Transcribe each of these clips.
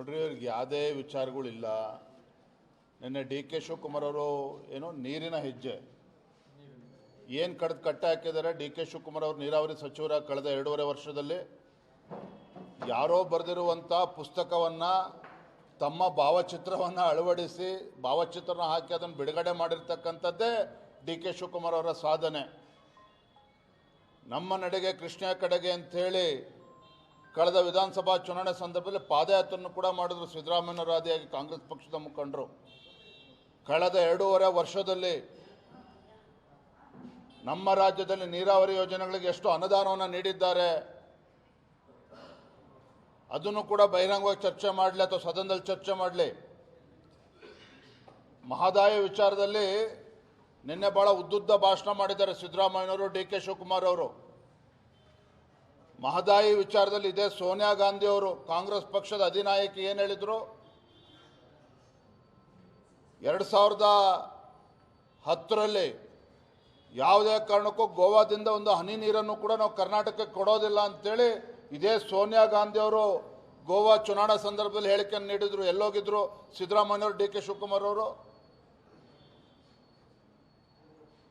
ನೋಡ್ರಿ, ಅವ್ರಿಗೆ ಯಾವುದೇ ವಿಚಾರಗಳಿಲ್ಲ. ನಿನ್ನೆ ಡಿ ಕೆ ಶಿವಕುಮಾರ್ ಅವರು ಏನೋ ನೀರಿನ ಹೆಜ್ಜೆ ಏನು ಕಟ್ಟೆ ಹಾಕಿದ್ದಾರೆ. ಡಿ ಕೆ ಶಿವಕುಮಾರ್ ಅವರು ನೀರಾವರಿ ಸಚಿವರ ಕಳೆದ 2.5 ವರ್ಷದಲ್ಲಿ ಯಾರೋ ಬರೆದಿರುವಂಥ ಪುಸ್ತಕವನ್ನು ತಮ್ಮ ಭಾವಚಿತ್ರವನ್ನು ಅಳವಡಿಸಿ ಭಾವಚಿತ್ರನ ಹಾಕಿ ಅದನ್ನು ಬಿಡುಗಡೆ ಮಾಡಿರ್ತಕ್ಕಂಥದ್ದೇ ಡಿ ಕೆ ಶಿವಕುಮಾರ್ ಅವರ ಸಾಧನೆ. ನಮ್ಮ ನಡೆಗೆ ಕೃಷ್ಣ ಕಡೆಗೆ ಅಂಥೇಳಿ ಕಳೆದ ವಿಧಾನಸಭಾ ಚುನಾವಣೆ ಸಂದರ್ಭದಲ್ಲಿ ಪಾದಯಾತ್ರೆಯನ್ನು ಕೂಡ ಮಾಡಿದ್ರು ಸಿದ್ದರಾಮಯ್ಯನವರ ಆದಿಯಾಗಿ ಕಾಂಗ್ರೆಸ್ ಪಕ್ಷದ ಮುಖಂಡರು. ಕಳೆದ 2.5 ವರ್ಷದಲ್ಲಿ ನಮ್ಮ ರಾಜ್ಯದಲ್ಲಿ ನೀರಾವರಿ ಯೋಜನೆಗಳಿಗೆ ಎಷ್ಟು ಅನುದಾನವನ್ನು ನೀಡಿದ್ದಾರೆ ಅದನ್ನು ಕೂಡ ಬಹಿರಂಗವಾಗಿ ಚರ್ಚೆ ಮಾಡಲಿ ಅಥವಾ ಸದನದಲ್ಲಿ ಚರ್ಚೆ ಮಾಡಲಿ. ಮಹದಾಯಿ ವಿಚಾರದಲ್ಲಿ ನಿನ್ನೆ ಭಾಳ ಉದ್ದುದ್ದ ಭಾಷಣ ಮಾಡಿದ್ದಾರೆ ಸಿದ್ದರಾಮಯ್ಯನವರು, ಡಿ ಕೆ ಶಿವಕುಮಾರ್ ಅವರು. ಮಹದಾಯಿ ವಿಚಾರದಲ್ಲಿ ಇದೇ ಸೋನಿಯಾ ಗಾಂಧಿ ಅವರು ಕಾಂಗ್ರೆಸ್ ಪಕ್ಷದ ಅಧಿನಾಯಕಿ ಏನು ಹೇಳಿದರು, 2010ರಲ್ಲಿ ಯಾವುದೇ ಕಾರಣಕ್ಕೂ ಗೋವಾದಿಂದ ಒಂದು ಹನಿ ನೀರನ್ನು ಕೂಡ ನಾವು ಕರ್ನಾಟಕಕ್ಕೆ ಕೊಡೋದಿಲ್ಲ ಅಂತೇಳಿ ಇದೇ ಸೋನಿಯಾ ಗಾಂಧಿ ಅವರು ಗೋವಾ ಚುನಾವಣಾ ಸಂದರ್ಭದಲ್ಲಿ ಹೇಳಿಕೆಯನ್ನು ನೀಡಿದರು. ಎಲ್ಲೋಗಿದ್ರು ಸಿದ್ದರಾಮಯ್ಯವರು, ಡಿ ಕೆ ಶಿವಕುಮಾರ್ ಅವರು?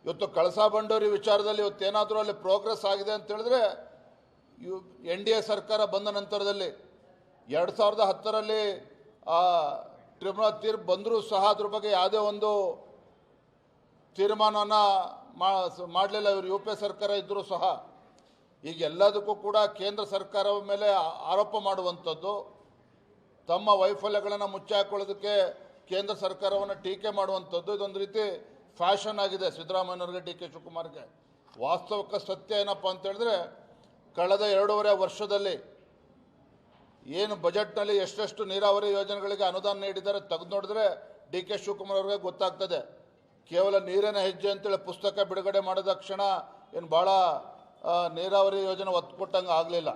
ಇವತ್ತು ಕಳಸಾ ಬಂಡೂರಿ ವಿಚಾರದಲ್ಲಿ ಇವತ್ತೇನಾದರೂ ಅಲ್ಲಿ ಪ್ರೋಗ್ರೆಸ್ ಆಗಿದೆ ಅಂತ ಹೇಳಿದ್ರೆ NDA ಸರ್ಕಾರ ಬಂದ ನಂತರದಲ್ಲಿ 2010ರಲ್ಲಿ ಟ್ರಿಬ್ಯುನಲ್ ತೀರ್ಪು ಬಂದರೂ ಸಹ ಅದ್ರ ಬಗ್ಗೆ ಯಾವುದೇ ಒಂದು ತೀರ್ಮಾನವನ್ನು ಮಾಡಲಿಲ್ಲ ಇವರು UPA ಸರ್ಕಾರ ಇದ್ದರೂ ಸಹ. ಈಗ ಎಲ್ಲದಕ್ಕೂ ಕೂಡ ಕೇಂದ್ರ ಸರ್ಕಾರದ ಮೇಲೆ ಆರೋಪ ಮಾಡುವಂಥದ್ದು, ತಮ್ಮ ವೈಫಲ್ಯಗಳನ್ನು ಮುಚ್ಚಾಕೊಳ್ಳೋದಕ್ಕೆ ಕೇಂದ್ರ ಸರ್ಕಾರವನ್ನು ಟೀಕೆ ಮಾಡುವಂಥದ್ದು, ಇದೊಂದು ರೀತಿ ಫ್ಯಾಷನ್ ಆಗಿದೆ ಸಿದ್ದರಾಮಯ್ಯವ್ರಿಗೆ, ಡಿ ಕೆ ಶಿವಕುಮಾರ್ಗೆ. ವಾಸ್ತವಿಕ ಸತ್ಯ ಏನಪ್ಪ ಅಂತ ಹೇಳಿದ್ರೆ ಕಳೆದ 2.5 ವರ್ಷದಲ್ಲಿ ಏನು ಬಜೆಟ್ನಲ್ಲಿ ಎಷ್ಟೆಷ್ಟು ನೀರಾವರಿ ಯೋಜನೆಗಳಿಗೆ ಅನುದಾನ ನೀಡಿದ್ದಾರೆ ತೆಗೆದು ನೋಡಿದ್ರೆ ಡಿ ಕೆ ಶಿವಕುಮಾರ್ ಅವ್ರಿಗೆ ಗೊತ್ತಾಗ್ತದೆ. ಕೇವಲ ನೀರಿನ ಹೆಜ್ಜೆ ಅಂತೇಳಿ ಪುಸ್ತಕ ಬಿಡುಗಡೆ ಮಾಡಿದ ಕ್ಷಣ ಏನು ಭಾಳ ನೀರಾವರಿ ಯೋಜನೆ ಒತ್ತು ಕೊಟ್ಟಂಗೆ ಆಗಲಿಲ್ಲ.